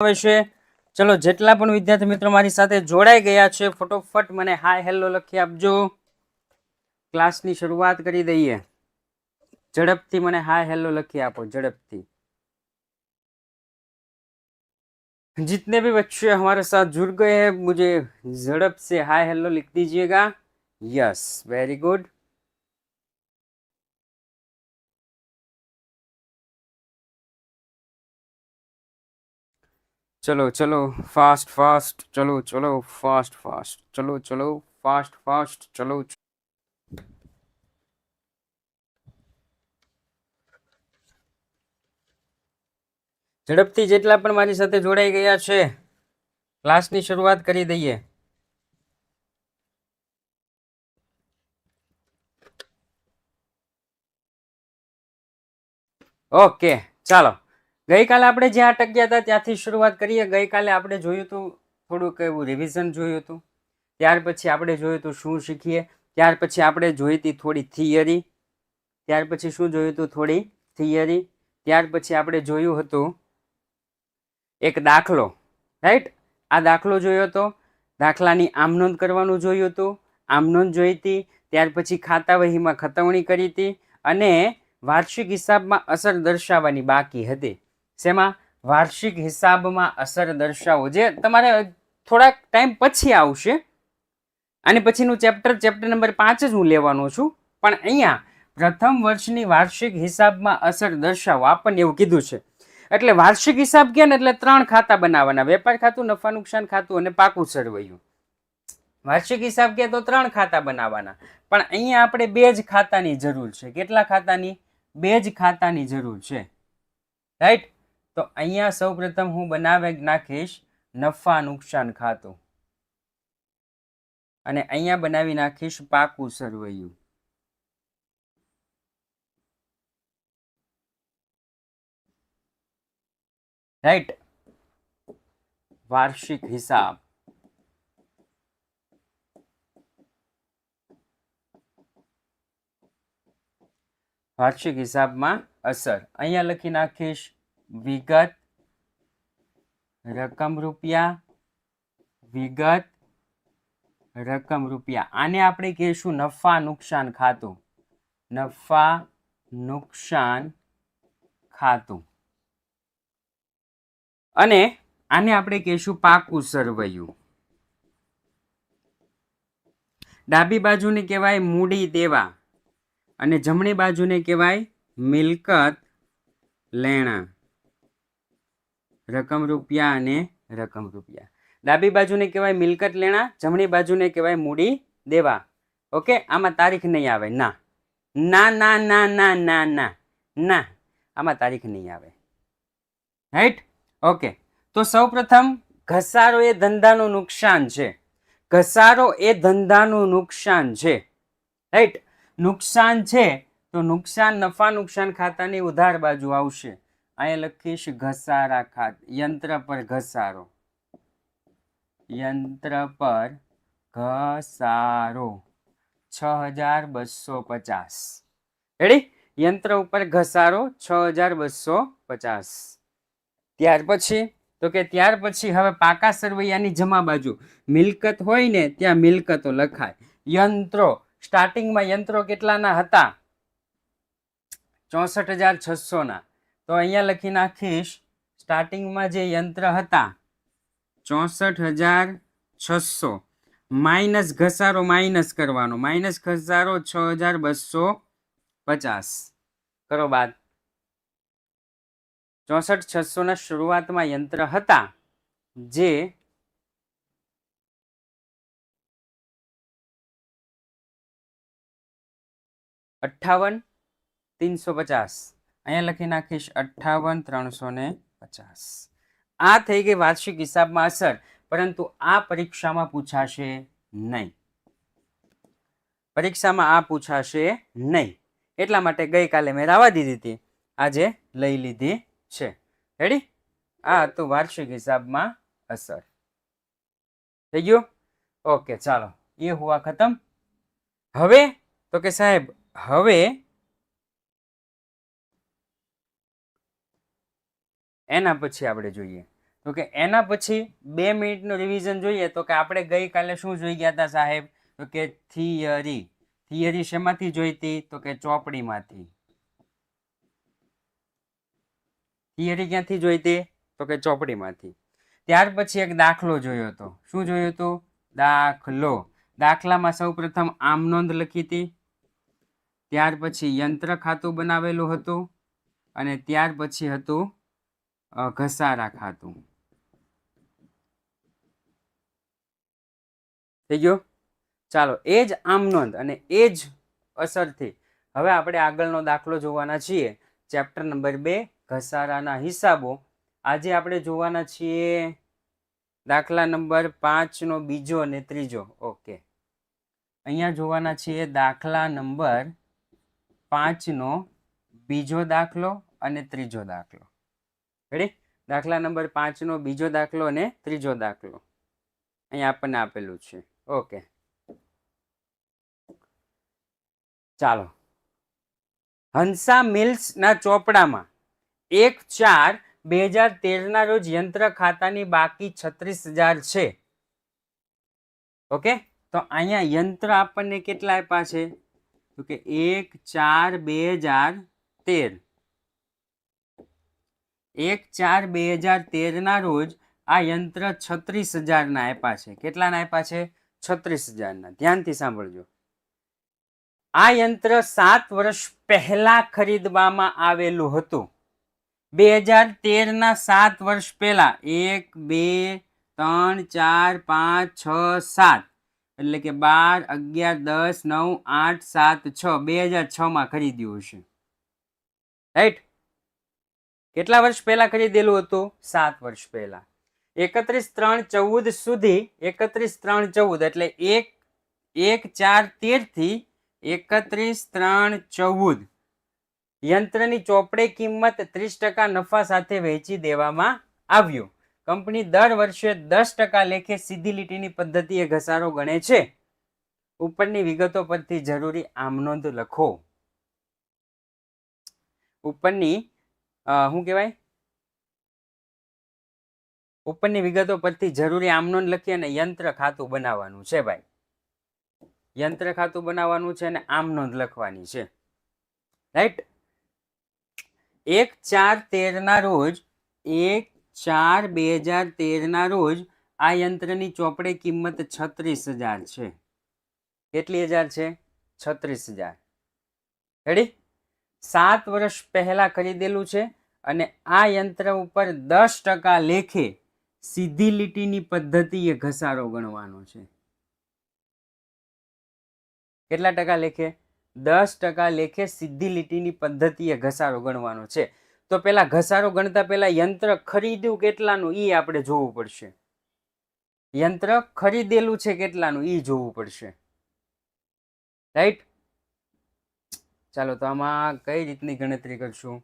આવે છે। ચલો જેટલા પણ વિદ્યાર્થી મિત્રો મારી સાથે જોડાઈ ગયા છે ફટોફટ મને હાય હેલો લખી આપજો। ક્લાસની શરૂઆત કરી દઈએ। ઝડપથી મને हाय हेलो लखी आपो झड़पथी। जितने भी बच्चे हमारे साथ जुड़ गए हैं मुझे झड़प से हाय हेलो लिख दीजिएगा। Yes very good. चलो चलो फास्ट फास्ट चलो चलो फास्ट फास्ट चलो चलो फास्ट फास्ट चलो। ઝડપથી જેટલા પણ મારી સાથે જોડાઈ ગયા છે ક્લાસની શરૂઆત કરી દઈએ। ઓકે ચાલો ગઈકાલે આપણે જ્યાં અટક્યા હતા ત્યાંથી શરૂઆત કરીએ। ગઈકાલે આપણે જોયું હતું થોડુંક એવું રિવિઝન જોયું હતું, ત્યાર પછી આપણે જોયું હતું શું શીખીએ, ત્યાર પછી આપણે જોઈ હતી થોડી થિયરી, ત્યાર પછી શું જોયું હતું થોડી થિયરી, ત્યાર પછી આપણે જોયું હતું એક દાખલો, રાઈટ। આ દાખલો જોયો હતો, દાખલાની આમ નોંધ કરવાનું જોયું હતું, આમ નોંધ જોઈ હતી, ત્યાર પછી ખાતા વહીમાં ખતવણી કરી હતી અને વાર્ષિક હિસાબમાં અસર દર્શાવવાની બાકી હતી। શેમાં? વાર્ષિક હિસાબમાં અસર દર્શાવો, જે તમારે થોડાક ટાઈમ પછી આવશે। આની પછીનું ચેપ્ટર નંબર 5 જ હું લેવાનો છું, પણ અહીંયા પ્રથમ વર્ષની વાર્ષિક હિસાબમાં અસર દર્શાવો આપણને એવું કીધું છે। એટલે વાર્ષિક હિસાબ કે ને એટલે 3 ખાતા બનાવવાના, વેપાર ખાતું, નફા નુકસાન ખાતું અને પાકું સરવૈયું। વાર્ષિક હિસાબ કે તો 3 ખાતા બનાવવાના, પણ અહીંયા આપણે 2 જ ખાતાની જરૂર છે। કેટલા ખાતાની? 2 જ ખાતાની જરૂર છે, રાઈટ। તો અહીંયા સૌપ્રથમ હું બનાવી નાખીશ નફા નુકસાન ખાતું અને અહીંયા બનાવી નાખીશ પાકું સરવૈયું, રાઈટ। વાર્ષિક હિસાબ, વાર્ષિક હિસાબમાં અસર અહીંયા લખી નાખીશ વિગત રકમ રૂપિયા, વિગત રકમ રૂપિયા। આને આપણે કહીશું નફા નુકસાન ખાતું, નફા નુકસાન ખાતું, અને આને આપણે કહીશું પાકું સરવૈયું। ડાબી બાજુને કહેવાય મૂડી દેવા અને જમણી બાજુને કહેવાય મિલકત લેણા, રકમ રૂપિયા અને રકમ રૂપિયા। ડાબી બાજુને કહેવાય મિલકત લેણા, જમણી બાજુને કહેવાય મૂડી દેવા। ઓકે, આમાં તારીખ નહીં આવે, ના ના ના ના ના ના ના ના, આમાં તારીખ નહીં આવે, રાઈટ। ઓકે, તો સૌપ્રથમ ઘસારો એ ધંધાનું નુકસાન છે, ઘસારો એ ધંધાનું નુકસાન છે, રાઈટ। નુકસાન છે તો નુકસાન નફા નુકસાન ખાતાની ઉધાર બાજુ આવશે। અહીંયા લખીશ ઘસારા ખાતું, યંત્ર પર ઘસારો, યંત્ર પર ઘસારો 6250, રેડી। યંત્ર ઉપર ઘસારો 6250। ત્યાર પછી તો કે ત્યાર પછી હવે પાકા સરવૈયાની જમા બાજુ મિલકત હોય ને ત્યાં મિલકતો લખાય। યંત્રો સ્ટાર્ટિંગમાં યંત્રો કેટલાના હતા? 64,600 ના, તો અહીંયા લખી નાખીશ સ્ટાર્ટિંગમાં જે યંત્ર હતા 64,600 માઇનસ ઘસારો માઇનસ કરવાનો, માઇનસ ઘસારો 6250 કરો બાદ। 64,600 ના શરૂઆતમાં યંત્ર હતા જે 58,350, અહીંયા લખી નાખીશ 58,350। આ થઈ ગઈ વાર્ષિક હિસાબમાં અસર, પરંતુ આ પરીક્ષામાં પૂછાશે નહીં, પરીક્ષામાં આ પૂછાશે નહીં, એટલા માટે ગઈકાલે મેં રાવા દીધી હતી, આજે લઈ લીધી છે, રેડી। આ હતું વાર્ષિક હિસાબમાં અસર, થઈ ગયું। ઓકે ચાલો, એ હુઆ ખતમ। હવે તો કે સાહેબ હવે એના પછી આપણે જોઈએ તો કે એના પછી 2 મિનિટનું રિવિઝન જોઈએ તો કે આપણે ગઈકાલે શું જોઈ ગયા હતા સાહેબ? તો કે થિયરી. થિયરી શેમાંથી જોઈતી? તો કે ચોપડીમાંથી. થિયરી ક્યાંથી જોઈતી? તો કે ચોપડીમાંથી. ત્યાર પછી એક દાખલો જોયો હતો. શું જોયું હતું? દાખલો. દાખલામાં સૌપ્રથમ આમ નોંધ લખી હતી, ત્યાર પછી યંત્ર ખાતું બનાવેલું હતું અને ત્યાર પછી હતું ઘસારા ખાતું. થઈ ગયો? ચાલો, એ જ આમ નોંધ અને એ જ અસરથી હવે આપણે આગળનો દાખલો જોવાના છીએ. Chapter number 2 ઘસારાના હિસાબો. આજે આપણે જોવાના છીએ દાખલા નંબર 5 નો બીજો અને ત્રીજો. ઓકે, અહીંયા જોવાના છીએ દાખલા નંબર 5 નો બીજો દાખલો અને ત્રીજો દાખલો. રેડી? દાખલા નંબર 5 નો બીજો દાખલો અને ત્રીજો દાખલો અહીંયા આપણને આપેલું છે. ઓકે, ચાલો. હંસા મિલ્સના ચોપડામાં 1/4/2013 ના રોજ યંત્ર ખાતાની બાકી 36,000 છે. ઓકે, તો અહીંયા યંત્ર આપણને કેટલા આપ્યા છે? તો કે 1/4/2013. 1/4/2013 ના રોજ આ યંત્ર 36,000 ના આપ્યા છે. કેટલાના આપ્યા છે? 36,000 ના. ધ્યાનથી સાંભળજો. આ યંત્ર 7 વર્ષ પહેલા ખરીદવામાં આવેલું હતું. 2013 ના 7 વર્ષ પહેલા 1 2 3 4 5 6 7 એટલે કે 12 11 10 9 8 7 6 2006 માં ખરીદ્યું હશે. રાઈટ? કેટલા વર્ષ પહેલા ખરીદેલું હતું? 7 વર્ષ પહેલા. 31/3/14 સુધી 31/3/14 એટલે 1/4/13 થી 31/3/14 યંત્રની ચોપડે કિંમત 30% નફા સાથે વહેંચી દેવામાં આવ્યું. કંપની દર વર્ષે 10% લેખે સીધી લીટીની પદ્ધતિએ ઘસારો ગણે છે. ઉપરની વિગતો પરથી જરૂરી આમ નોંધ લખો. ઉપરની શું કહેવાય? ઉપરની વિગતો પરથી જરૂરી આમ નોંધ લખી અને યંત્ર ખાતું બનાવવાનું છે ભાઈ. યંત્ર ખાતું બનાવવાનું છે અને આમ નોંધ લખવાની છે. રાઈટ? 1/4/13 ના રોજ 1/4/2013 ના રોજ આ યંત્રની ચોપડે કિંમત 36,000 છે. કેટલી હજાર છે? 36,000. રેડી? 7 વર્ષ પહેલા ખરીદેલું છે અને આ યંત્ર ઉપર 10% લેખે સીધી લીટીની પદ્ધતિએ ઘસારો ગણવાનો છે. કેટલા ટકા લેખે? 10% લેખે સીધી લીટીની પદ્ધતિએ ઘસારો ગણવાનો છે. તો પેલા ઘસારો ગણતા પહેલા યંત્ર ખરીદ્યું કેટલાનું એ આપણે જોવું પડશે. યંત્ર ખરીદેલું છે કેટલાનું એ જોવું પડશે. રાઈટ? ચાલો, તો આમાં કઈ રીતની ગણતરી કરશું?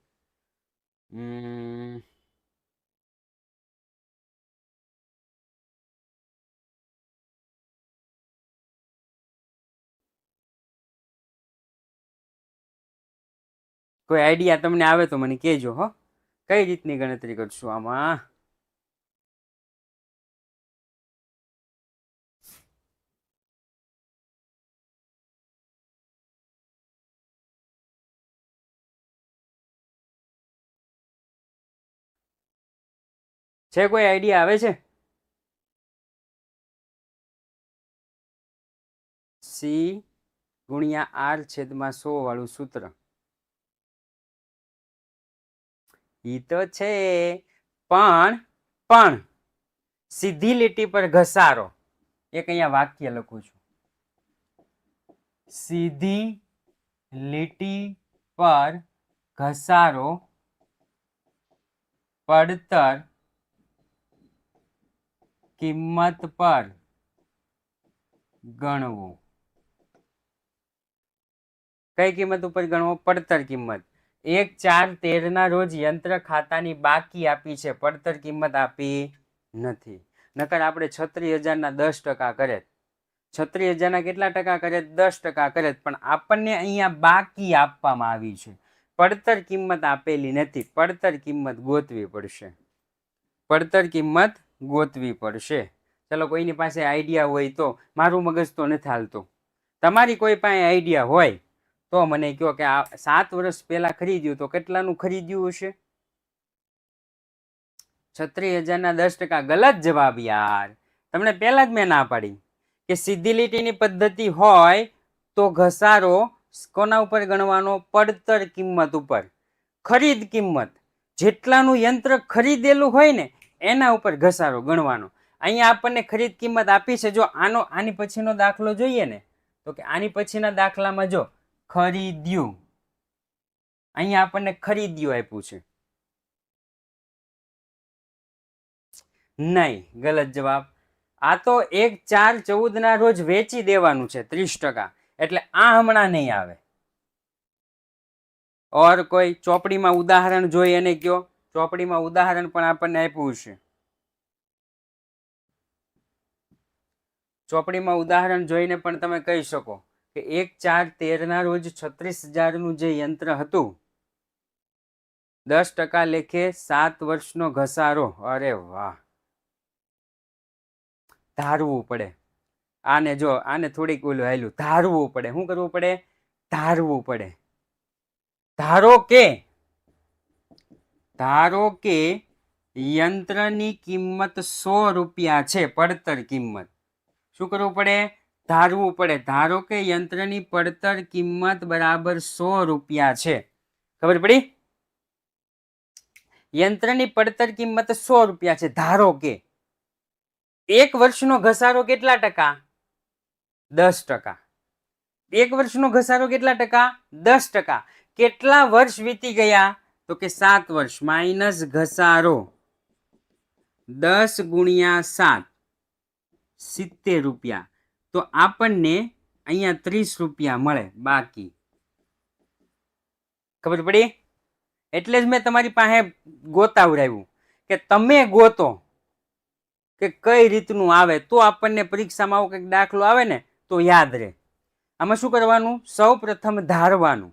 કોઈ આઈડિયા તમને આવે તો મને કહેજો. હો, કઈ રીતની ગણતરી કરશું આમાં? છે કોઈ આઈડિયા આવે છે? C/R/100 વાળું સૂત્ર. ઈ તો છે, પણ સીધી લીટી પર ઘસારો. એક અહીંયા વાક્ય લખું છું. સીધી લીટી પર ઘસારો પડતર કિંમત પર ગણવો. કઈ કિંમત ઉપર ગણવો? પડતર કિંમત. 1/4/13 ના રોજ યંત્ર ખાતાની બાકી આપી છે, પડતર કિંમત આપી નથી. નકર આપણે 36,000 ના 10% કરે. 36,000 ના કેટલા ટકા કરે? 10% કરે. પણ આપણને અહીંયા બાકી આપવામાં આવી છે, પડતર કિંમત આપેલી નથી. પડતર કિંમત ગોતવી પડશે. પડતર કિંમત ગોતવી પડશે. ચલો કોઈની પાસે આઈડિયા હોય તો, મારું મગજ તો નથી હાલતું. તમારી કોઈ પાસે આઈડિયા હોય તો મને કહો કે આ 7 વર્ષ પહેલા ખરીદ્યું તો કેટલાનું ખરીદ્યું હશે? 36,000 ના 10%. ગલત જવાબ યાર. તમને પહેલા જ મેં ના પાડી કે સીધી લીટીની પદ્ધતિ હોય તો ઘસારો કોના ઉપર ગણવાનો? પડતર કિંમત ઉપર. ખરીદ કિંમત જેટલાનું યંત્ર ખરીદેલું હોય ને એના ઉપર ઘસારો ગણવાનો. અહીંયા આપણને ખરીદ કિંમત આપી છે. જો આની પછીનો દાખલો જોઈએ ને તો કે આની પછીના દાખલામાં જો ખરીદ્યું, અહીંયા આપણને ખરીદ્યું આપ્યું છે. નહીં, ગલત જવાબ. આ તો 1/4/14 ના રોજ વેચી દેવાનું છે 30%. એટલે આ હમણાં નહીં આવે. ઓર કોઈ ચોપડીમાં ઉદાહરણ જોઈ અને કયો. ચોપડીમાં ઉદાહરણ પણ આપણને આપ્યું છે. ચોપડીમાં ઉદાહરણ જોઈને પણ તમે કહી શકો કે 1/4/13 ના રોજ 36,000 નું જે યંત્ર હતું, 10% લેખે 7 વર્ષનો ઘસારો. અરે વાહ. ધારવું પડે આને. જો આને થોડીક ઓલું હાલ્યું. ધારવું પડે. શું કરવું પડે? ધારવું પડે. ધારો કે યંત્રની કિંમત 100 રૂપિયા છે. પડતર કિંમત. શું કરવું પડે? ધારવું પડે. ધારો કે યંત્રની પડતર કિંમત બરાબર 100 રૂપિયા છે. ખબર પડી? યંત્રની પડતર કિંમત 100 રૂપિયા છે. ધારો કે 1 વર્ષનો ઘસારો કેટલા ટકા? 10%. 1 વર્ષનો ઘસારો કેટલા ટકા? 10%. કેટલા વર્ષ વીતી ગયા? તો કે 7 વર્ષ. માઇનસ ઘસારો 10 ગુણ્યા 7, 70 રૂપિયા. તો આપણને અહીંયા 30 રૂપિયા મળે બાકી. ખબર પડી? એટલે જ મેં તમારી પાસે ગોતાવડાવ્યું કે તમે ગોતો કે કઈ રીતનું આવે તો આપણને પરીક્ષામાં આવો કંઈક દાખલો આવે ને તો યાદ રહે. આમાં શું કરવાનું? સૌ પ્રથમ ધારવાનું.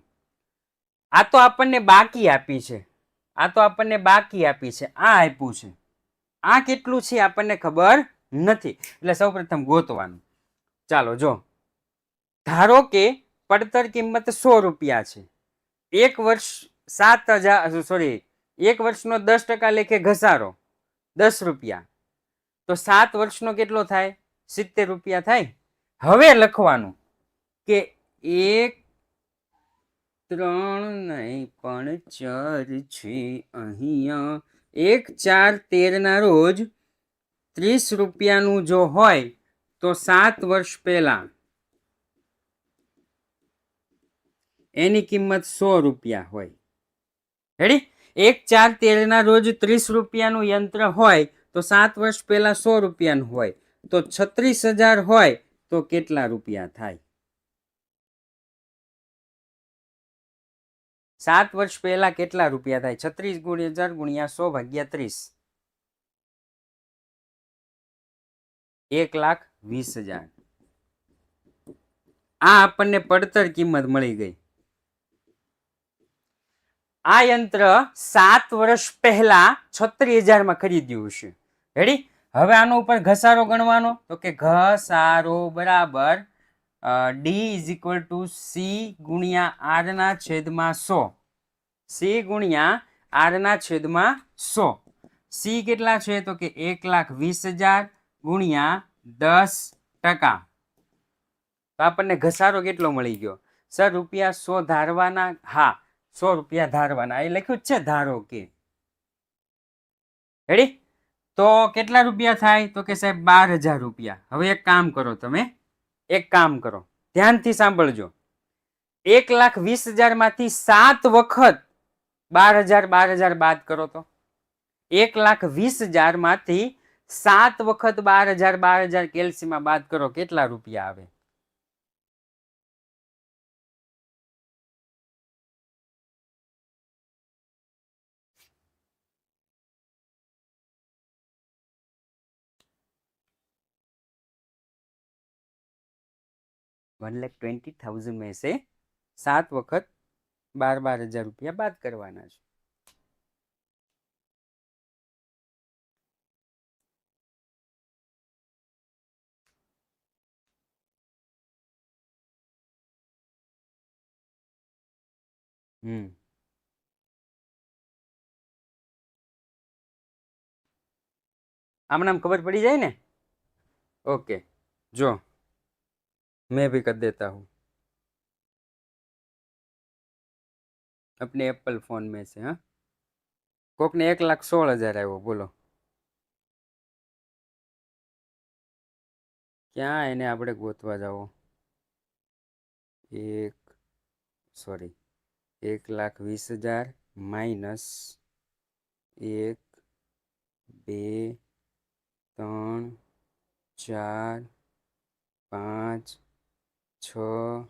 આ તો આપણને બાકી આપી છે. આ આપ્યું છે. આ કેટલું છે આપણને ખબર નથી. એટલે સૌ પ્રથમ ગોતવાનું. ચાલો જો. ધારો કે પડતર કિંમત 100 રૂપિયા છે. 1 વર્ષ 1 વર્ષનો 10% લેખે ઘસારો 10 રૂપિયા. તો 7 વર્ષનો કેટલો થાય? 70 રૂપિયા થાય. હવે લખવાનું કે 1, 3 નહીં પણ 4 છે અહીંયા. 1/4/13 ના રોજ 30 રૂપિયાનું જો હોય તો 7 વર્ષ પહેલા એની કિંમત 100 રૂપિયા હોય. રેડી? 1/4/13 ના રોજ 30 રૂપિયાનું યંત્ર હોય તો 7 વર્ષ પહેલા 100 રૂપિયાનું હોય. તો 36,000 હોય તો કેટલા રૂપિયા થાય? 7 વર્ષ પહેલા કેટલા રૂપિયા થાય? 36,000 ગુણ્યા 100 ભાગ્યા 30. 1,20,000. આ આપણને પડતર કિંમત મળી ગઈ. આ યંત્ર 7 વર્ષ પહેલા 36,000 માં ખરીદ્યું હશે. રેડી? હવે આનો ઉપર ઘસારો ગણવાનો. તો કે ઘસારો બરાબર D is equal to C ગુણ્યા આર ના છેદમાં 100. સી ગુણ્યા આર ના છેદમાં 100. સી કેટલા છે? તો કે 1,20,000 ગુણ્યા 10%. તો આપણને ઘસારો કેટલો મળી ગયો? સર રૂપિયા 100 ધારવાના. હા, 100 રૂપિયા ધારવાના. એ લખ્યું જ છે ધારો કે. રેડી? તો કેટલા રૂપિયા થાય? તો કે સાહેબ 12,000 રૂપિયા. હવે એક કામ કરો. તમે એક કામ કરો, ધ્યાનથી સાંભળજો. 1,20,000 માંથી 7 વખત 12,000 બાદ કરો તો 1,20,000 માંથી 7 વખત 12,000 કેલ્સીમાં બાદ કરો. કેટલા રૂપિયા આવે? $1,20,000 में से 7 વખત 12,000 રૂપિયા બાદ કરવાના છે. આમ ખબર પડી જાય ને. ओके जो मैं भी कर देता हूँ अपने एप्पल फोन में से. हाँ कोक ने 1,16,000 आयो बोलो क्या એને આપણે ગોતવા જાવો. 1,20,000 માઇનસ 1 2 3 4 5 6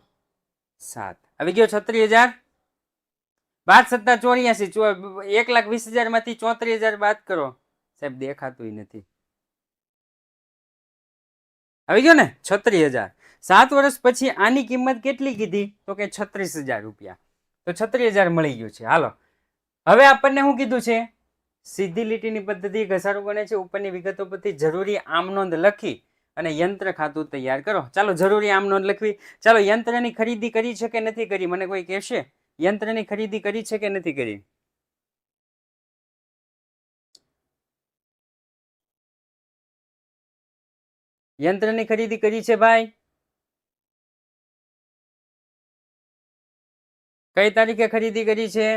7 આવી ગયો 36,000. 5 + 7 = 84. 1,20,000 માંથી 34,000 બાદ કરો સાહેબ દેખાતું નથી. આવી ગયો ને 36,000. 7 વર્ષ પછી આની કિંમત કેટલી કીધી તો કે 36,000 રૂપિયા. તો 36,000 મળી ગયું છે. હાલો હવે આપણને શું કીધું છે સીધી લીટીની પદ્ધતિ ઘસારો ગણે છે. ઉપરની વિગતો પરથી જરૂરી આમનોંધ લખી અને યંત્ર ખાતું તૈયાર કરો. ચાલો જરૂરી આમનોંધ લખવી. ચાલો યંત્રની ખરીદી કરી છે કે નથી કરી મને કોઈ કહેશે. યંત્રની ખરીદી કરી છે કે નથી કરી. યંત્રની ખરીદી કરી છે ભાઈ. કઈ તારીખે ખરીદી કરી છે.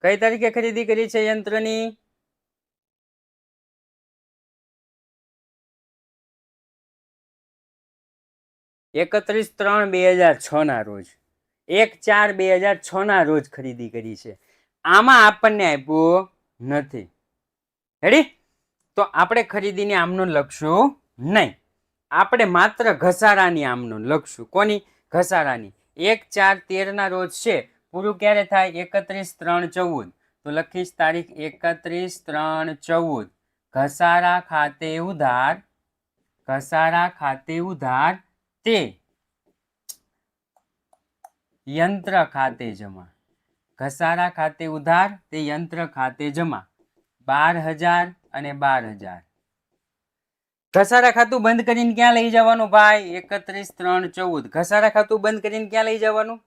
કઈ તારીખે ખરીદી કરી છે યંત્રની. 31/3/2006 ના રોજ. 1/4/2006 ના રોજ ખરીદી કરી છે. આમાં આપણને આપ્યો નથી. રેડી. તો આપણે ખરીદીની આમનોંધ લખશું નહીં. આપણે માત્ર ઘસારાની આમનોંધ લખશું. કોની ઘસારાની. 1/4/13 ના રોજ છે. પૂરું ક્યારે થાય 31/3/14. તો લખીશ તારીખ 31/3/14. ઘસારા ખાતે ઉધાર. ઘસારા ખાતે ઉધાર તે યંત્ર ખાતે જમા. ઘસારા ખાતે ઉધાર તે યંત્ર ખાતે જમા. 12,000 અને 12,000. ઘસારા ખાતું બંધ કરીને ક્યાં લઈ જવાનું ભાઈ 31/3/14. ઘસારા ખાતું બંધ કરીને ક્યાં લઈ જવાનું.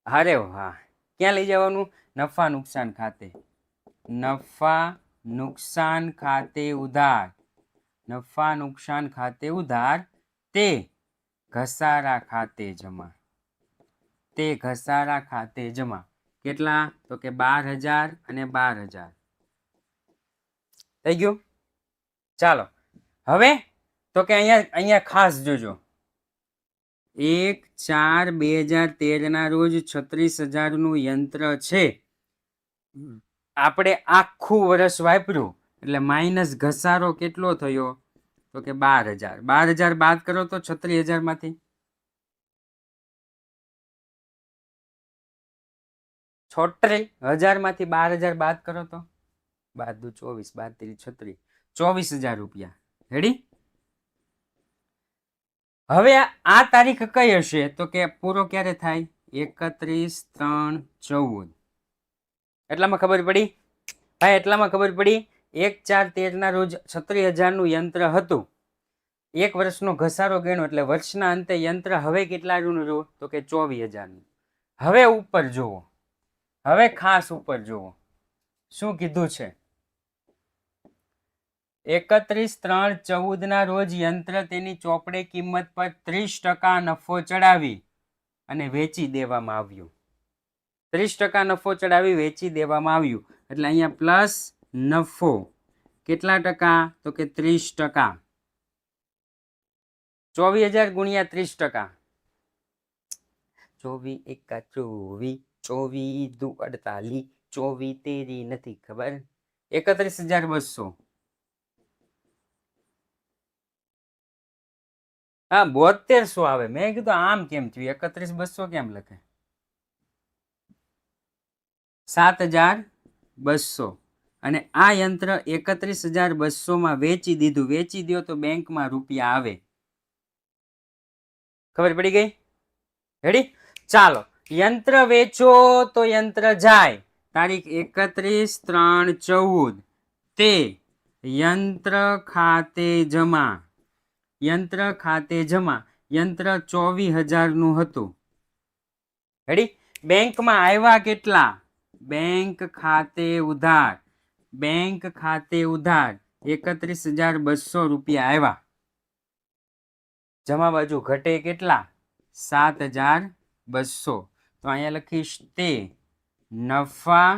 અરે વાહ ક્યાં લઈ જવાનું નફા નુકસાન ખાતે. નફા નુકસાન ખાતે ઉધાર. નફા નુકસાન ખાતે ઉધાર તે ઘસારા ખાતે જમા. તે ઘસારા ખાતે જમા. કેટલા તો કે 12,000 અને 12,000 થઈ ગયું. ચાલો હવે તો કે અહીંયા ખાસ જોજો 1/4/2013 ના રોજ 36,000 નું યંત્ર છે. આપણે આખું વર્ષ વાપર્યું એટલે માઇનસ ઘસારો કેટલો થયો તો કે 12,000. 12,000 બાદ કરો તો 36,000 માંથી 36,000 માંથી 12,000 બાદ કરો તો 12 × 24 12 × 36 24,000 રૂપિયા. રેડી. હવે આ તારીખ કઈ હશે તો કે પૂરો ક્યારે થાય 31/3/14. એટલામાં ખબર પડી ભાઈ. એટલામાં ખબર પડી 1/4/13 ના રોજ 36,000 નું યંત્ર હતું. એક વર્ષનો ઘસારો ગણ્યો એટલે વર્ષના અંતે યંત્ર હવે કેટલાનું રહ્યું તો કે 24,000 નું. હવે ઉપર જુઓ. હવે ખાસ ઉપર જુઓ શું કીધું છે. 31/3/14 ના રોજ યંત્ર તેની ચોપડે કિંમત પર 30% નફો ચડાવી અને વેચી દેવામાં આવ્યું. 30% નફો ચડાવી વેચી દેવામાં આવ્યું એટલે અહીંયા પ્લસ નફો કેટલા ટકા તો કે 30%. 24,000 ગુણ્યા 30%. 24 × 1 = 24, 24 × 2 = 48, 24 તેરી નથી ખબર 31,200. હા 7200 આવે. મેં કીધું આમ કેમ થયું 31,200 કેમ લખે 7,200. અને આ યંત્ર 31,200 માં વેચી દીધું. વેચી દો તો બેંકમાં રૂપિયા આવે. ખબર પડી ગઈ. રેડી. ચાલો યંત્ર વેચો તો યંત્ર જાય. તારીખ 31/3/14 તે યંત્ર ખાતે જમા યંત્ર 24,000 નું હતું. રેડી? બેંકમાં આવ્યા કેટલા? બેંક ખાતે ઉધાર 31,200 રૂપિયા આવ્યા. જમા બાજુ ઘટે કેટલા? 7,200. તો અહીંયા લખીશ તે નફા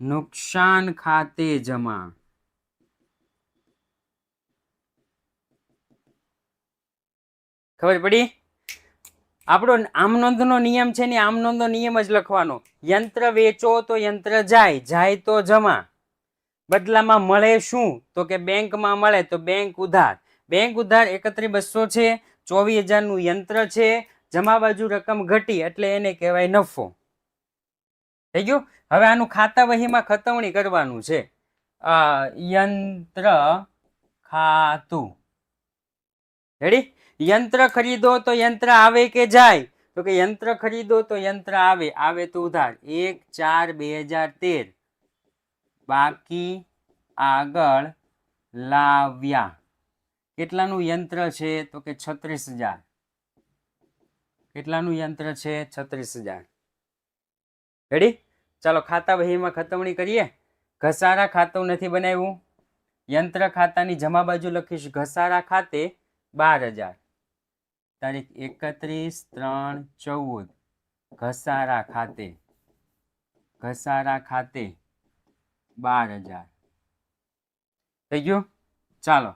નુકસાન ખાતે જમા. ખબર પડી? આપણો આમ નોંધનો નિયમ છે ને, આમ નોંધનો નિયમ જ લખવાનો. યંત્ર વેચો તો યંત્ર જાય તો જમા. બદલામાં મળે શું? તો કે બેંકમાં મળે તો બેંક ઉધાર. બેંક ઉધાર 31,200 છે, 24,000 નું યંત્ર છે, જમા બાજુ રકમ ઘટી એટલે એને કહેવાય નફો. થઈ ગયું? હવે આનું ખાતા વહીમાં ખતવણી કરવાનું છે. યંત્ર ખાતું. રેડી? યંત્ર ખરીદો તો યંત્ર આવે કે જાય? તો કે યંત્ર ખરીદો તો યંત્ર આવે તો ઉધાર 1/4/2013. બાકી આગળ લાવ્યા. કેટલાનું યંત્ર છે? તો કે 36,000. કેટલાનું યંત્ર છે? 36,000. રેડી? ચાલો ખાતા વહીમાં ખતવણી કરીએ. ઘસારા ખાતું નથી બનાવ્યું. યંત્ર ખાતાની જમા બાજુ લખીશ ઘસારા ખાતે 12,000. તારીખ 31/3/14 ઘસારા ખાતે 12,000. થઈ ગયું? ચાલો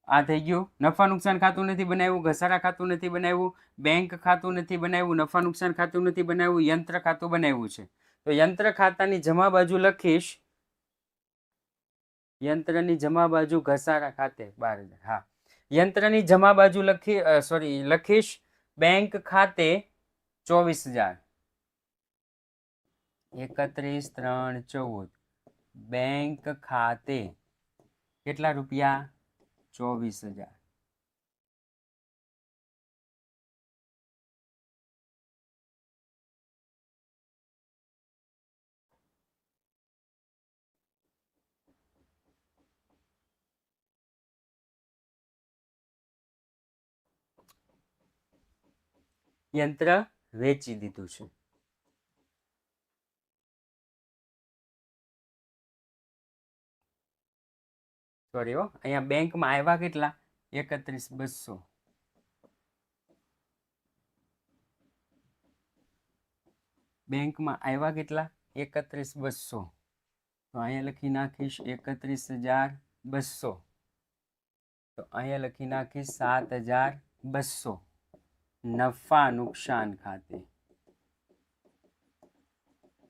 આ થઈ ગયું. નફા નુકસાન ખાતું નથી બનાવ્યું, ઘસારા ખાતું નથી બનાવ્યું, બેંક ખાતું નથી બનાવ્યું, નફા નુકસાન ખાતું નથી બનાવ્યું, યંત્ર ખાતું બનાવ્યું છે. તો યંત્ર ખાતાની જમા બાજુ લખીશ યંત્રની જમા બાજુ ઘસારા ખાતે 12,000. હા, યંત્રની જમા બાજુ લખીશ બેંક ખાતે 24,000. 31/3/14 બેંક ખાતે કેટલા રૂપિયા? 24,000. યંત્ર વેચી દીધું છે. સોરી હો, અહીંયા બેંકમાં આવ્યા કેટલા? 31,200. બેંકમાં આવ્યા કેટલા? 31,200. તો અહીંયા લખી નાખીશ 31,200. તો અહીંયા લખી નાખીશ 7,200. નફા નુકસાન ખાતે.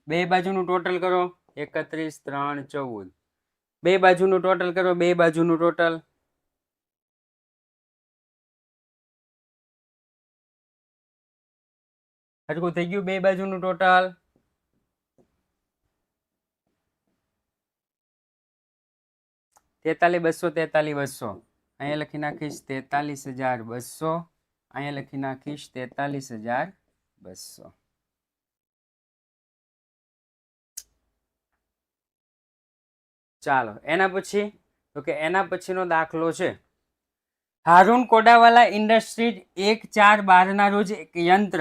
બે બાજુનું ટોટલ કરો 31/3/14. બે બાજુનું ટોટલ કરો. બે બાજુનું ટોટલ હરખું થઈ ગયું? બે બાજુનું ટોટલ 43,200. અહીંયા લખી નાખીશ 43,200. અહીંયા લખી નાખીશ 43,200. ચાલો એના પછી તો કે એના પછીનો દાખલો છે. હારૂન કોડાવાલા ઇન્ડસ્ટ્રીઝ 1/4/12 ના રોજ એક યંત્ર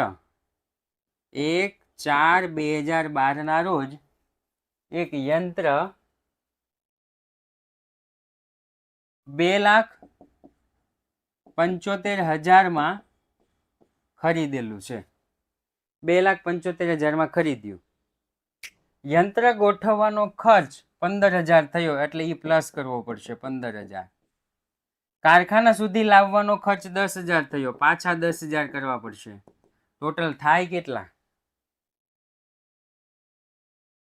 1/4/2012 ના રોજ એક યંત્ર 2,75,000 માં ખરીદેલું છે. 2,75,000 માં ખરીદ્યું. યંત્ર ગોઠવવાનો ખર્ચ 15,000 થયો એટલે એ પ્લસ કરવો પડશે 15,000. કારખાના સુધી લાવવાનો ખર્ચ 10,000 થયો, પાછા 10,000 કરવા પડશે. ટોટલ થાય કેટલા?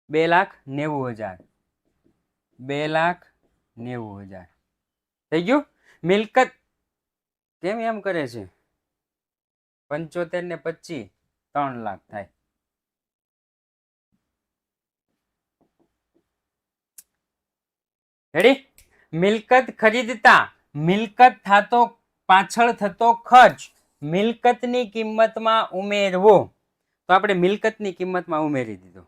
2,90,000. 2,90,000 થઈ ગયું? મિલકત કેમ એમ કરે છે? 75 ને 25 3 લાખ થાય. રેડી? મિલકત ખરીદતા મિલકત થતો પાછળ થતો ખર્ચ મિલકતની કિંમતમાં ઉમેરવો. તો આપણે મિલકતની કિંમતમાં ઉમેરી દીધો.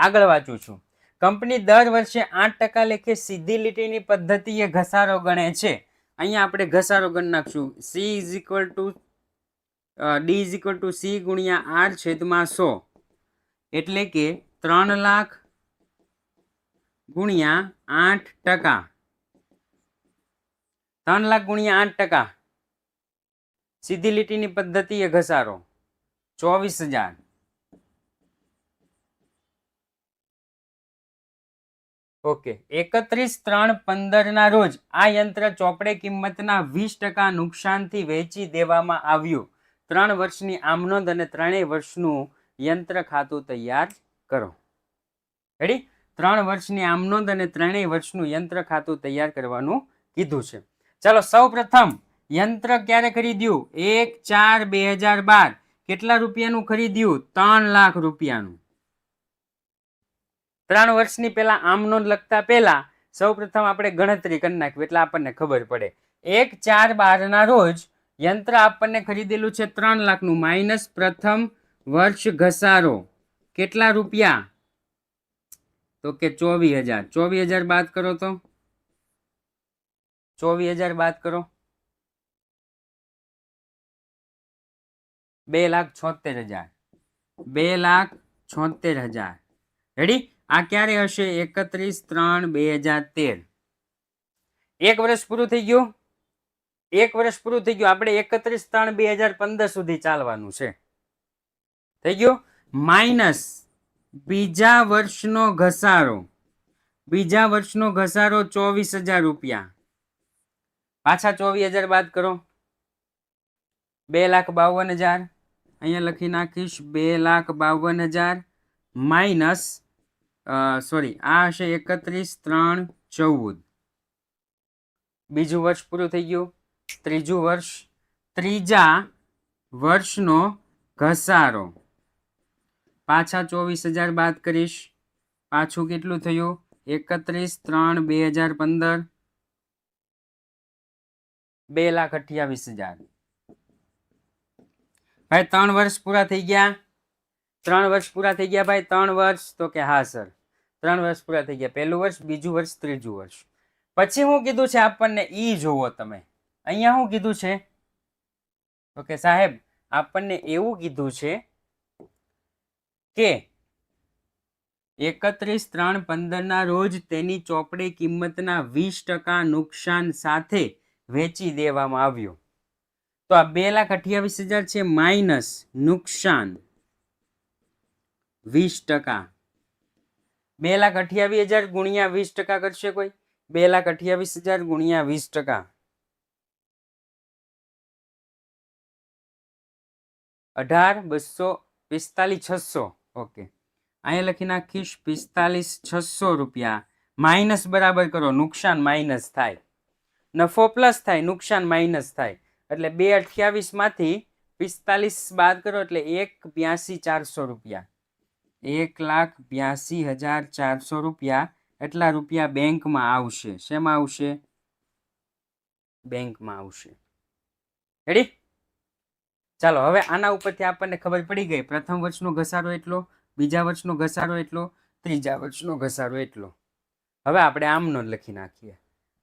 આગળ વાંચું છું. કંપની દર વર્ષે 8% લેખે સીધી લીટીની પદ્ધતિએ ઘસારો ગણે છે. અહીંયા આપણે ઘસારો ગણી નાખશું. C is equal to D is equal to C ગુણ્યા R છેદમાં 100, એટલે કે 3 લાખ ગુણ્યા 8%. 3 લાખ ગુણ્યા 8%. સીધી લીટીની પદ્ધતિએ ઘસારો 24,000. ઓકે, 31/3/15 ના રોજ આ યંત્ર ચોપડે કિંમતના 20% નુકસાનથી વેચી દેવામાં આવ્યું. 3 વર્ષની આમનોંધ અને 3 વર્ષનું યંત્ર ખાતું તૈયાર કરો. રેડી? 3 વર્ષની આમનોંધ અને 3 વર્ષનું યંત્ર ખાતું તૈયાર કરવાનું કીધું છે. ચાલો, સૌ પ્રથમ યંત્ર ક્યારે ખરીદ્યું? 1/4/2012. કેટલા રૂપિયાનું ખરીદ્યું? 3 લાખ રૂપિયાનું. 3 વર્ષની પહેલા આમનોંધ લખતા પહેલા સૌ પ્રથમ આપણે ગણતરી કરી નાખવી એટલે આપણને ખબર પડે. 1/4/12 ના રોજ યંત્ર આપણને ખરીદેલું છે 3 લાખનું માઇનસ પ્રથમ વર્ષ ઘસારો કેટલા રૂપિયા? તો કે 24,000. 24,000 બાદ કરો તો 24,000 બાદ કરો 2,76,000. 2,76,000. રેડી? આ ક્યારે હશે? 31/3/2013. 1 વર્ષ પૂરું થઈ ગયું. 1 વર્ષ પૂરું થઈ ગયું. આપણે 31/3/2015 સુધી ચાલવાનું છે. થઈ ગયું. માઇનસ બીજા વર્ષનો ઘસારો. બીજા વર્ષનો ઘસારો 24,000 રૂપિયા. પાછા 24,000 બાદ કરો 2,52,000. અહીંયા લખી નાખીશ 2,52,000 માઇનસ સોરી આ હશે 31/3/14. બીજું વર્ષ પૂરું થઈ ગયું. ત્રીજું વર્ષ. ત્રીજા વર્ષનો ઘસારો પાછા 24,000 બાદ કરીશ. પાછું કેટલું થયું? 31/3/2015. 2,28,000. ભાઈ 3 વર્ષ પૂરા થઈ ગયા. 3 વર્ષ પૂરા થઈ ગયા ભાઈ. 3 વર્ષ. તો કે હા સર 3 વર્ષ પૂરા થઈ ગયા. પહેલું વર્ષ, બીજું વર્ષ, ત્રીજું વર્ષ. પછી શું કીધું છે આપણને? ઈ જોવો તમે. અહીંયા શું કીધું છે? તો કે સાહેબ આપણને એવું કીધું છે કે 31/3/15 ના રોજ તેની ચોપડે કિંમતના 20% નુકસાન સાથે વેચી દેવામાં આવ્યું. તો આ 2,28,000 છે માઇનસ નુકસાન 20%. 2,28,000 ગુણ્યા 20% કરશે કોઈ? 2,28,000 ગુણ્યા 20%. 18,245,600. ઓકે, અહીંયા લખી નાખીશ 45,600 રૂપિયા. માઇનસ બરાબર કરો. નુકસાન માઇનસ થાય, નફો પ્લસ થાય, નુકસાન માઇનસ થાય. એટલે 2,28,000 માંથી 45 બાદ કરો એટલે 1,82,400 રૂપિયા. 1,82,400 રૂપિયા. એટલા રૂપિયા બેંકમાં આવશે. શેમાં આવશે? બેંકમાં આવશે. રેડી? ચાલો, હવે આના ઉપરથી આપણને ખબર પડી ગઈ. પ્રથમ વર્ષનો ઘસારો એટલો, બીજા વર્ષનો ઘસારો એટલો, ત્રીજા વર્ષનો ઘસારો એટલો. હવે આપણે આમનોંધ લખી નાખીએ.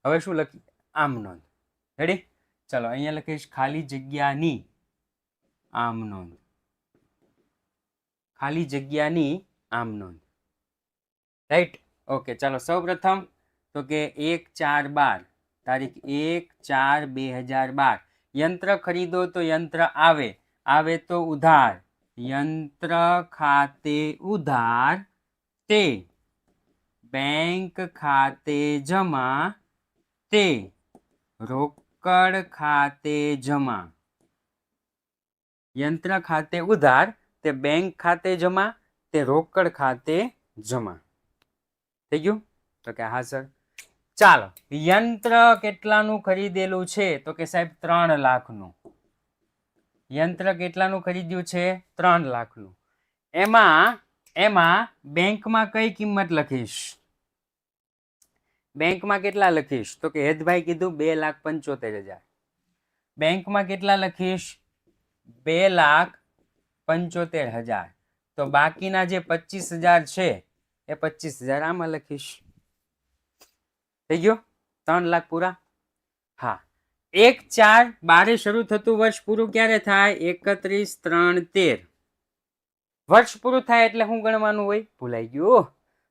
હવે શું લખીએ? આમનોંધ. રેડી? ચાલો, અહીંયા લખીશ ખાલી જગ્યાની આમનોંધ. ખાલી જગ્યાની આમનોંધ. રાઈટ? ઓકે, ચાલો સૌ પ્રથમ તો કે 1/4/12 તારીખ 1/4/2012. યંત્ર ખરીદો તો યંત્ર આવે. આવે તો ઉધાર. યંત્ર ખાતે ઉધાર તે બેંક ખાતે જમા તે રોકડ ખાતે જમા. યંત્ર ખાતે ઉધાર તે બેંક ખાતે જમા તે રોકડ ખાતે જમા. થઈ ગયું? તો કે હા સર. ચાલો, યંત્ર કેટલાનું ખરીદેલું છે? તો કે સાહેબ 3 લાખનું. યંત્ર કેટલાનું ખરીદ્યું છે? 3 લાખનું. એમાં બેંકમાં કઈ કિંમત લખીશ? બેંકમાં કેટલા લખીશ? તો કે હેતભાઈ કીધું 2,75,000. બેંકમાં કેટલા લખીશ? 2,75,000. તો બાકીના જે 25,000 છે એ 25,000 આમાં લખીશ. થઈ ગયો 3 લાખ પૂરા. હા 1/4/12 શરૂ થતું વર્ષ પૂરું ક્યારે થાય? 31/3/13. વર્ષ પૂરું થાય એટલે શું ગણવાનું હોય? ભૂલાઈ ગયું.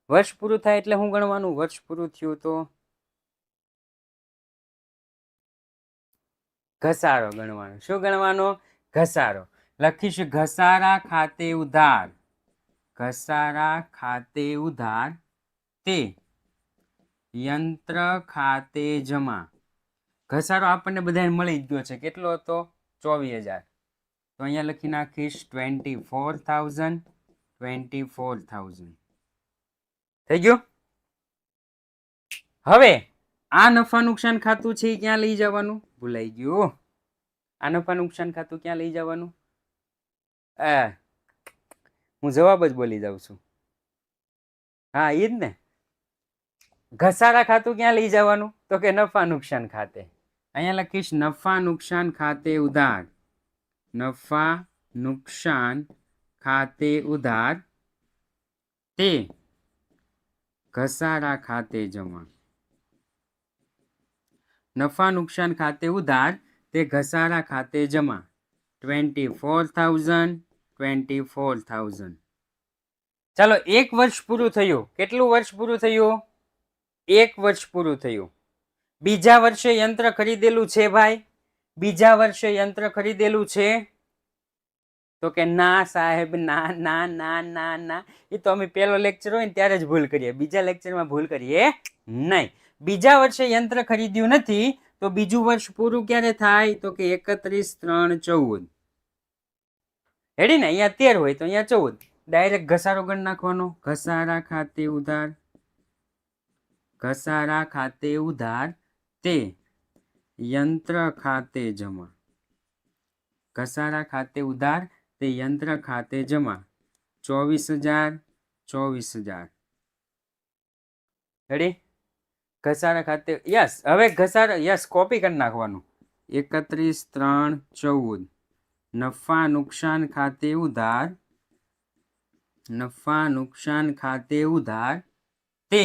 વર્ષ પૂરું થાય એટલે શું ગણવાનું? વર્ષ પૂરું થયું તો ઘસારો ગણવાનો. શું ગણવાનો? ઘસારો. લખીશ ઘસારા ખાતે ઉધાર. ઘસારા ખાતે ઉધાર તે યંત્ર ખાતે જમા. ઘસારો આપણને બધાને મળી જ ગયો છે. કેટલો હતો? 24,000. તો અહીંયા લખી નાખીશ 24,000. 24,000 થઈ ગયું. હવે આ નફા નુકસાન ખાતું છે ક્યાં લઈ જવાનું? ભૂલાઈ ગયું. આ નફા નુકસાન ખાતું ક્યાં લઈ જવાનું? હું જવાબ જ બોલી જાઉં છું. હા એ જ ને. ઘસારા ખાતું ક્યાં લઈ જવાનું? તો કે નફા નુકસાન ખાતે. અહીંયા લખીશ નફા નુકસાન ખાતે ઉધાર. નફા નુકસાન ખાતે ઉધાર તે ઘસારા ખાતે જમા. નફા નુકસાન ખાતે ઉધાર તે ઘસારા ખાતે જમા. 24,000. 24,000. ચાલો 1 વર્ષ પૂરું થયું. કેટલું વર્ષ પૂરું થયું? 1 વર્ષ પૂરું થયું. બીજા વર્ષે યંત્ર ખરીદેલું છે ભાઈ? બીજા વર્ષે યંત્ર ખરીદેલું છે? તો કે ના સાહેબ, ના ના ના ના ના. એ તો અમે પહેલો લેક્ચર હોય ને ત્યારે જ ભૂલ કરીએ, બીજા લેક્ચરમાં ભૂલ કરીએ નહીં. બીજા વર્ષે યંત્ર ખરીદ્યું નથી તો બીજું વર્ષ પૂરું ક્યારે થાય? તો કે 31/3/14. હેડી ને? અહીંયા 13 હોય તો અહીંયા 14. ડાયરેક્ટ ઘસારો ગણ નાખવાનો. ઘસારા ખાતે ઉધાર. ઘસારા ખાતે ઉધાર તે યંત્ર ખાતે જમા. ઘસારા ખાતે ઉધાર તે યંત્ર ખાતે જમા. 24,000. 24,000 રેડી. ઘસારા ખાતે યસ. હવે ઘસારા યસ કોપી કરી નાખવાનું. 31/3/14 નફા નુકસાન ખાતે ઉધાર. નફા નુકસાન ખાતે ઉધાર તે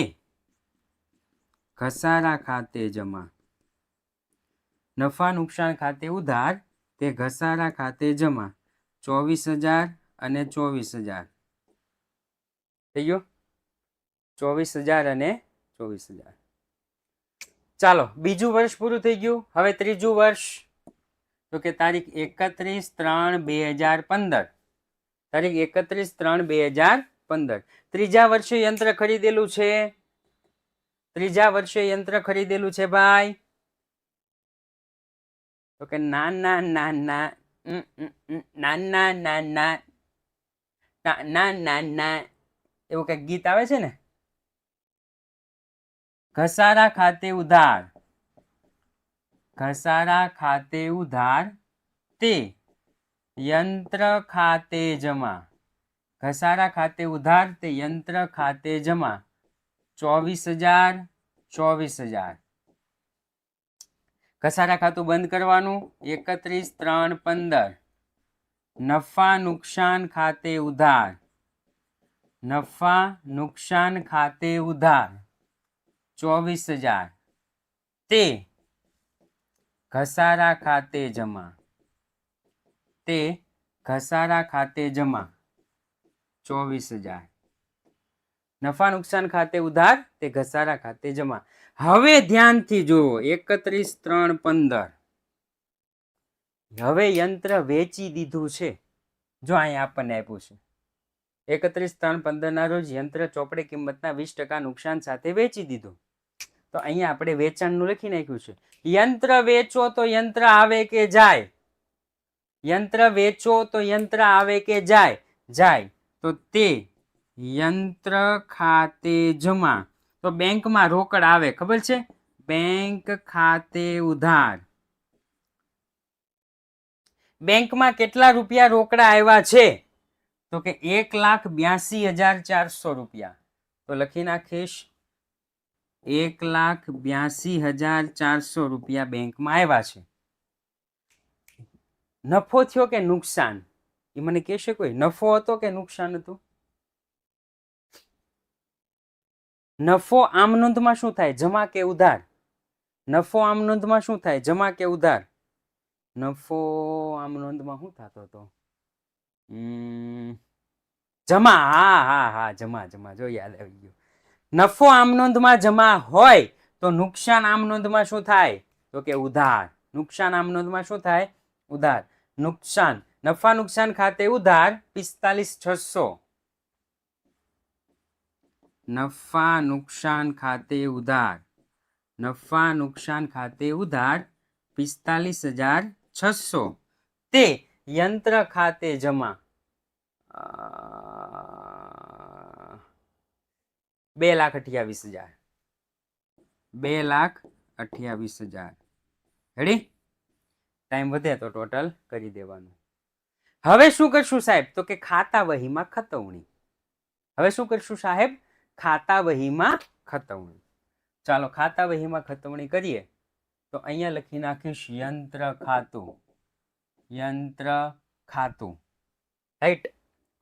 ઘસારા ખાતે જમા. નફા નુકસાન ખાતે ઉધાર તે ઘસારા ખાતે જમા. 24,000 અને 24,000 થઈ ગયું. 24,000 અને 24,000. ચાલો બીજું વર્ષ પૂરું થઈ ગયું. હવે ત્રીજું વર્ષ. તો કે તારીખ 31/3/2015. તારીખ 31/3/2015. ત્રીજા વર્ષે યંત્ર ખરીદેલું છે? ત્રીજા વર્ષે યંત્ર ખરીદેલું છે ભાઈ? તો કે ના ના ના ના ના ના ના ના ના ના ના એવું કઈક ગીત આવે છે ને. ઘસારા ખાતે ઉધાર. ઘસારા ખાતે ઉધાર તે યંત્ર ખાતે જમા. ઘસારા ખાતે ઉધાર તે યંત્ર ખાતે જમા. 24,000. 24,000 ઘસારા ખાતું બંધ કરવાનું. 31/3/15 નફા નુકસાન ખાતે ઉધાર. નફા નુકસાન ખાતે ઉધાર 24,000 તે ઘસારા ખાતે જમા. તે ઘસારા ખાતે જમા. 24,000 નફા નુકસાન ખાતે ઉધાર તે ઘસારા ખાતે જમા. હવે ધ્યાનથી જુઓ. 31/3/15 હવે યંત્ર વેચી દીધું છે. જો અહીંયા આપણને આપ્યું છે 31/3/15 ના રોજ યંત્ર ચોપડે કિંમતના 20% નુકસાન સાથે વેચી દીધું. તો અહીંયા આપણે વેચાણનું લખી નાખ્યું છે. યંત્ર વેચો તો યંત્ર આવે કે જાય? યંત્ર વેચો તો યંત્ર આવે કે જાય? જાય. તો તે યંત્ર ખાતે જમા. તો બેંકમાં રોકડ આવે, ખબર છે? બેંક ખાતે ઉધાર. બેંકમાં કેટલા રૂપિયા રોકડા આવ્યા છે? તો કે 1,82,400 રૂપિયા. તો લખી નાખીશ 1,82,400 રૂપિયા બેંકમાં આવ્યા છે. નફો થયો કે નુકસાન? એ મને કહેશે કોઈ? નફો હતો કે નુકસાન હતું? નફો આમ નોંધમાં શું થાય? જમા કે ઉધાર? નફો આમ નોંધમાં શું થાય? જમા કે ઉધાર? નફો આમ નોંધમાં શું થતો હતો? જમા. હા હા હા, જમા જમા. જો યાદ આવી ગયું. નફો આમ નોંધમાં જમા હોય તો નુકસાન આમ નોંધમાં શું થાય? તો કે ઉધાર. નુકસાન આમ નોંધમાં શું થાય? ઉધાર. નુકસાન નફા નુકસાન ખાતે ઉધાર 45,600. નફા નુકસાન ખાતે ઉધાર. નફા નુકસાન ખાતે ઉધાર 45,600 તે યંત્ર ખાતે જમા 2,28,000. 2,28,000. રેડી? ટાઈમ વધે તો ટોટલ કરી દેવાનું. હવે શું કરશું સાહેબ? તો કે ખાતા વહીમાં ખતવણી. હવે શું કરશું સાહેબ? ખાતા વહીમાં ખતવણી. ચાલો ખાતા વહીમાં ખતવણી કરીએ તો અહીંયા લખી નાખીશ યંત્ર ખાતું. યંત્ર ખાતું. રાઈટ?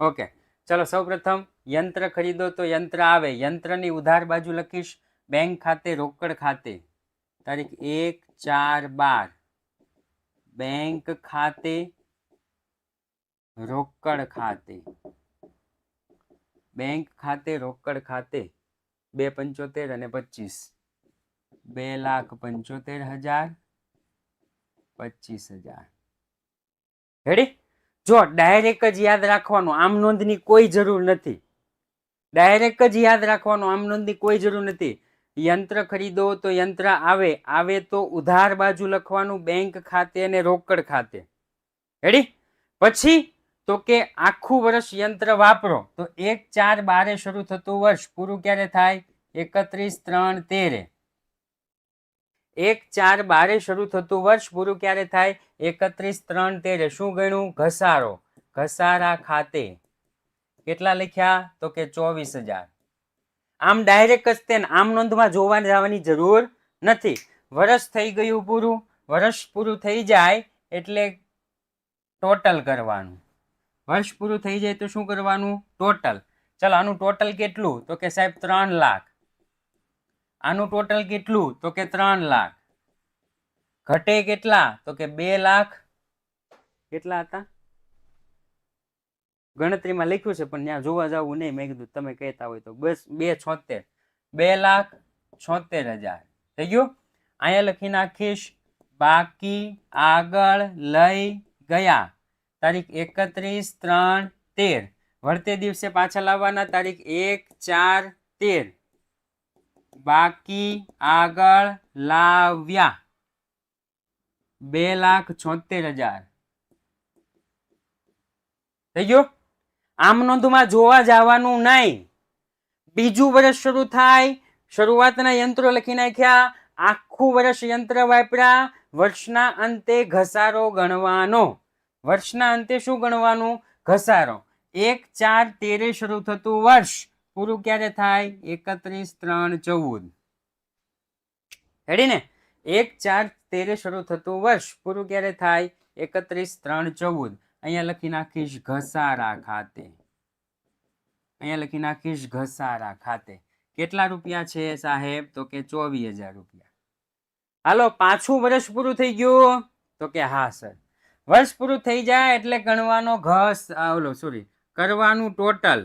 ઓકે. ચલો સૌપ્રથમ યંત્ર ખરીદો તો યંત્ર આવે. યંત્રની ઉધાર બાજુ લખીશ બેંક ખાતે રોકડ ખાતે. તારીખ 1/4/12. બેંક ખાતે રોકડ ખાતે. બેંક ખાતે રોકડ ખાતે 2,75 અને 25. 2,75,000 25,000. રેડી? જો ડાયરેક્ટ જ યાદ રાખવાનું, આમ નોંધની કોઈ જરૂર નથી. ડાયરેક્ટ જ યાદ રાખવાનું, આમ નોંધની કોઈ જરૂર નથી. યંત્ર ખરીદો તો યંત્ર આવે. આવે તો ઉધાર બાજુ લખવાનું બેંક ખાતે અને રોકડ ખાતે. રેડી? પછી તો કે આખું વર્ષ યંત્ર વાપરો તો 1/4/12 શરૂ થતું વર્ષ પૂરું ક્યારે થાય? 31/3/13. 1/4/12 શરૂ થતું વર્ષ પૂરું ક્યારે થાય? 31/3/13. શું ગણ્યું? ઘસારો. ઘસારા ખાતે કેટલા લખ્યા? તો કે 24,000. આમ ડાયરેક્ટ જ તેને આમ નોંધમાં જોવા જવાની જરૂર નથી. વર્ષ થઈ ગયું પૂરું. વર્ષ પૂરું થઈ જાય એટલે ટોટલ કરવાનું. વર્ષ પૂરું થઈ જાય તો શું કરવાનું? ટોટલ. ચાલો આનું ટોટલ કેટલું? તો કે સાહેબ 3 લાખ. આનું ટોટલ કેટલું? તો કે 3 લાખ. ઘટે કેટલા? તો કે 2 લાખ. કેટલા હતા? ગણતરીમાં લખ્યું છે પણ ત્યાં જોવા જવું નહીં. મેં કીધું તમે કહેતા હોય તો બસ 2,76. 2,76,000 થઈ ગયું. અહીંયા લખી નાખીશ બાકી આગળ લઈ ગયા. તારીખ 31/3/13. વળતે દિવસે પાછા લાવવાના. તારીખ 1/4/13. બાકી આગળ લાવ્યા 2,76,000 થઈ ગયું. આમ નોંધમાં જોવા જવાનું નહીં. બીજું વર્ષ શરૂ થાય. શરૂઆતના યંત્રો લખી નાખ્યા. આખું વર્ષ યંત્ર વાપર્યા. વર્ષના અંતે ઘસારો ગણવાનો. વર્ષના અંતે શું ગણવાનું? ઘસારો. 1/4/13 શરૂ થતું વર્ષ પૂરું ક્યારે થાય? 31/3/14. રેડી ને? 1/4/13 શરૂ થતું વર્ષ પૂરું ક્યારે થાય? 31/3/14. અહીંયા લખી નાખીશ ઘસારા ખાતે. અહીંયા લખી નાખીશ ઘસારા ખાતે. કેટલા રૂપિયા છે સાહેબ? તો કે 24,000 રૂપિયા. હાલો પાછું વર્ષ પૂરું થઈ ગયું? તો કે હા સર. વર્ષ પૂરું થઈ જાય એટલે ગણવાનો કરવાનું ટોટલ.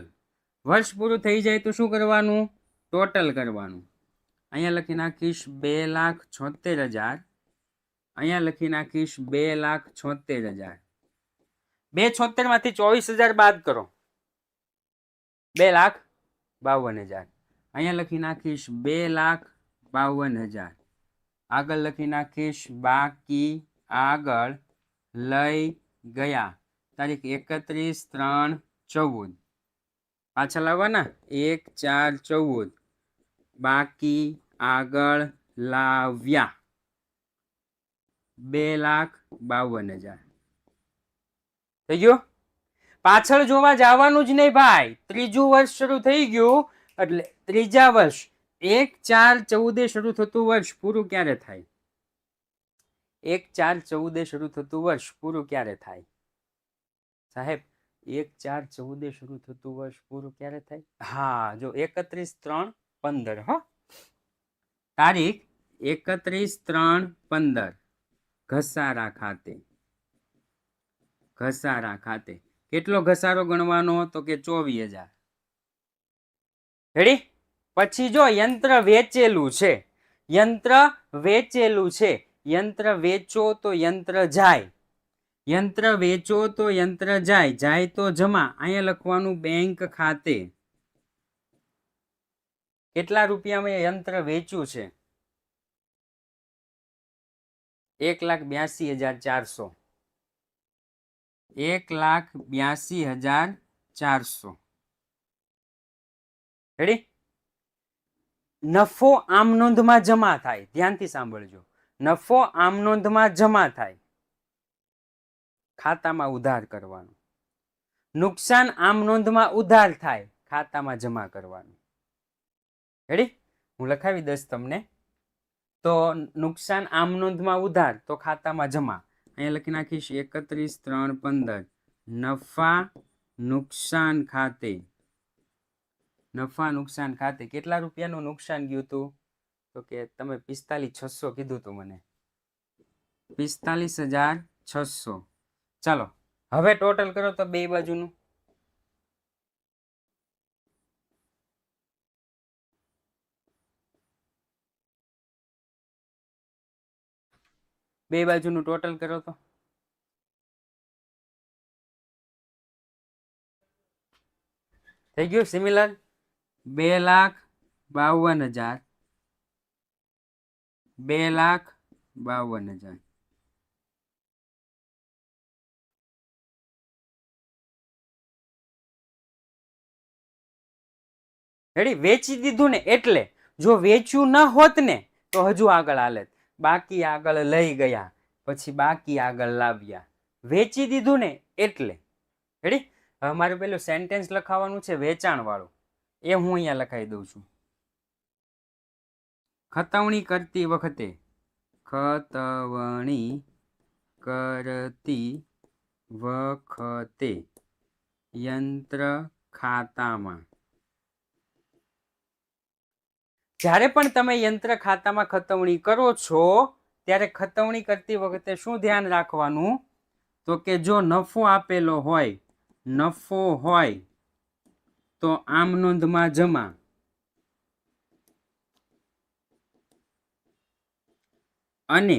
વર્ષ પૂરું થઈ જાય તો શું કરવાનું? ટોટલ કરવાનું. અહીંયા લખી નાખીશ 2,76,000. અહીંયા લખી નાખીશ 2,76,000. 2,76,000 માંથી 24,000 બાદ કરો. 2,52,000. અહીંયા લખી નાખીશ 2,52,000. આગળ લખી નાખીશ બાકી આગળ લઈ ગયા. તારીખ 31/3/14. પાછા લાવવાના. 1/4/14. બાકી આગળ લાવ્યા 2,52,000 થઈ ગયું. પાછળ જોવા જવાનું જ નહીં ભાઈ. ત્રીજું વર્ષ શરૂ થઈ ગયું એટલે ત્રીજા વર્ષ 1/4/14 શરૂ થતું વર્ષ પૂરું ક્યારે થાય? 1/4/14 શરૂ થતું વર્ષ પૂરું ક્યારે થાય સાહેબ? 1/4/14 શરૂ થતું વર્ષ પૂરું ક્યારે થાય? હા જો 31/3/14. 15 હો, તારીખ 31/3/15 ઘસારા ખાતે. ઘસારા ખાતે કેટલો ઘસારો ગણવાનો? તો કે 24,000. રેડી? પછી જો યંત્ર વેચેલું છે, યંત્ર વેચેલું છે, યંત્ર વેચો તો યંત્ર જાય, યંત્ર વેચો તો યંત્ર જાય, જાય તો જમા. અહીંયા લખવાનું બેંક ખાતે. કેટલા રૂપિયામાં યંત્ર વેચ્યું છે? 1,82,400. 1,82,400. રેડી? નફો આમ નોંધમાં જમા થાય. ધ્યાનથી સાંભળજો. નફો આમ નોંધમાં જમા થાય, ખાતામાં ઉધાર કરવાનું. નુકસાન આમ નોંધમાં ઉધાર થાય, ખાતામાં જમા કરવાનું. રેડી? હું લખાવી દઈશ તમને. તો નુકસાન આમ નોંધમાં ઉધાર તો ખાતામાં જમા. અહીંયા લખી નાખીશ 31/3/15 નફા નુકસાન ખાતે. નફા નુકસાન ખાતે કેટલા રૂપિયાનું નુકસાન ગયું હતું? તો કે તમે 45,600 કીધું હતું મને. 45,600. ચાલો હવે ટોટલ કરો તો બે બાજુનું. બે બાજુનું ટોટલ કરો તો થઈ ગયું સિમિલર. 2,52,000. 2,52,000. રેડી? વેચી દીધું ને એટલે. જો વેચ્યું ન હોત ને તો હજુ આગળ હાલત. બાકી આગળ લઈ ગયા, પછી બાકી આગળ લાવ્યા. વેચી દીધું ને એટલે. રેડી? હવે મારે પેલું સેન્ટેન્સ લખાવવાનું છે વેચાણ વાળું, એ હું અહીંયા લખાઈ દઉં છું. ખતવણી કરતી વખતે, ખતવણી કરતી વખતે યંત્ર ખાતામાં. જ્યારે પણ તમે યંત્ર ખાતામાં ખતવણી કરો છો ત્યારે ખતવણી કરતી વખતે શું ધ્યાન રાખવાનું? તો કે જો નફો આપેલો હોય, નફો હોય તો આમ નોંધમાં જમા, અને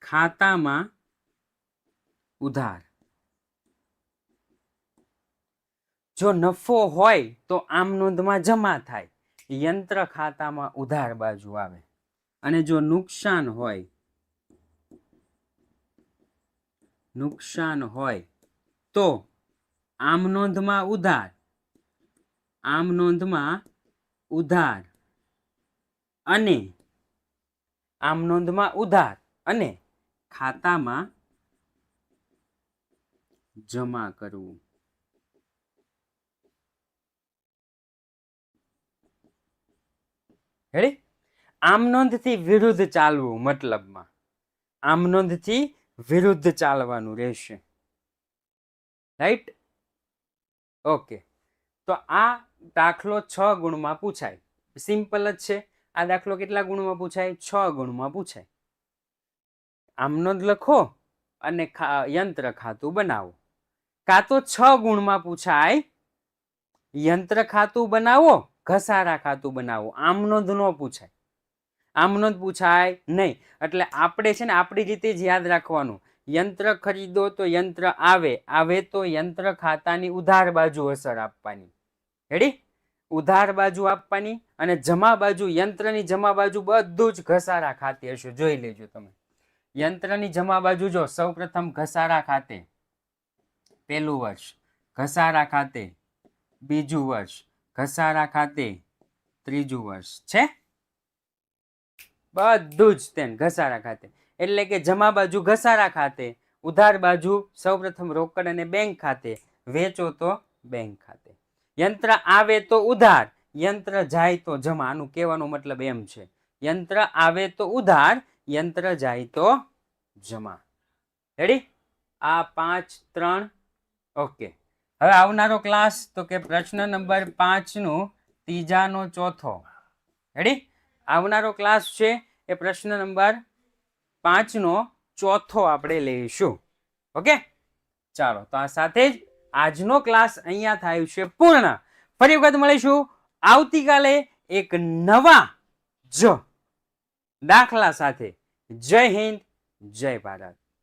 ખાતામાં ઉધાર. જો નફો હોય તો આમ નોંધમાં જમા થાય, યંત્ર ખાતામાં ઉધાર બાજુ આવે. અને જો નુકસાન હોય, નુકસાન હોય તો આમ નોંધમાં ઉધાર, આમ નોંધમાં ઉધાર, અને આમ નોંધમાં ઉધાર અને ખાતામાં જમા કરવું. રેડી? આમ નોંધથી વિરુદ્ધ ચાલવું, મતલબમાં આમ નોંધથી વિરુદ્ધ ચાલવાનું રહેશે. રાઈટ? ઓકે. તો આ દાખલો 6 ગુણમાં પૂછાય. સિમ્પલ જ છે. આ દાખલો કેટલા ગુણમાં પૂછાય? 6 ગુણમાં પૂછાય. આમ નોંધ લખો અને યંત્ર ખાતું બનાવો. કાં તો 6 ગુણમાં પૂછાય યંત્ર ખાતું બનાવો, ઘસારા ખાતું બનાવો. આમ નોંધ ન પૂછાય. આમ નોંધ પૂછાય નહીં. એટલે આપણે છે ને આપણી રીતે જ યાદ રાખવાનું. યંત્ર ખરીદો તો યંત્ર આવે, આવે તો યંત્ર ખાતાની ઉધાર બાજુ અસર આપવાની. રેડી? ઉધાર બાજુ આપવાની. અને જમા બાજુ, યંત્રની જમા બાજુ બધું જ ઘસારા ખાતે હશે. જોઈ લેજો તમે. યંત્રની જમા બાજુ જો સૌ પ્રથમ ઘસારા ખાતે પહેલું વર્ષ, ઘસારા ખાતે બીજું વર્ષ, ઘસારા ખાતે ત્રીજું વર્ષ છે. બધું જ તેમ ઘસારા ખાતે. એટલે કે જમા બાજુ ઘસારા ખાતે, ઉધાર બાજુ સૌપ્રથમ રોકડ અને બેંક ખાતે, વેચો તો બેંક ખાતે. યંત્ર આવે તો ઉધાર, યંત્ર જાય તો જમા. આનું કહેવાનો મતલબ એમ છે. યંત્ર આવે તો ઉધાર, યંત્ર જાય તો જમા. રેડી? આ 5, 3. ઓકે. હવે આવનારો ક્લાસ તો કે પ્રશ્ન નંબર 5 નું ત્રીજાનો ચોથો. રેડી? આવનારો ક્લાસ છે એ પ્રશ્ન નંબર 5 નો ચોથો આપણે લઈશું. ઓકે, ચાલો તો આ સાથે જ આજનો ક્લાસ અહીંયા થાય છે પૂર્ણ. ફરી વખત મળીશું આવતીકાલે એક નવા દાખલા સાથે. જય હિન્દ, જય ભારત.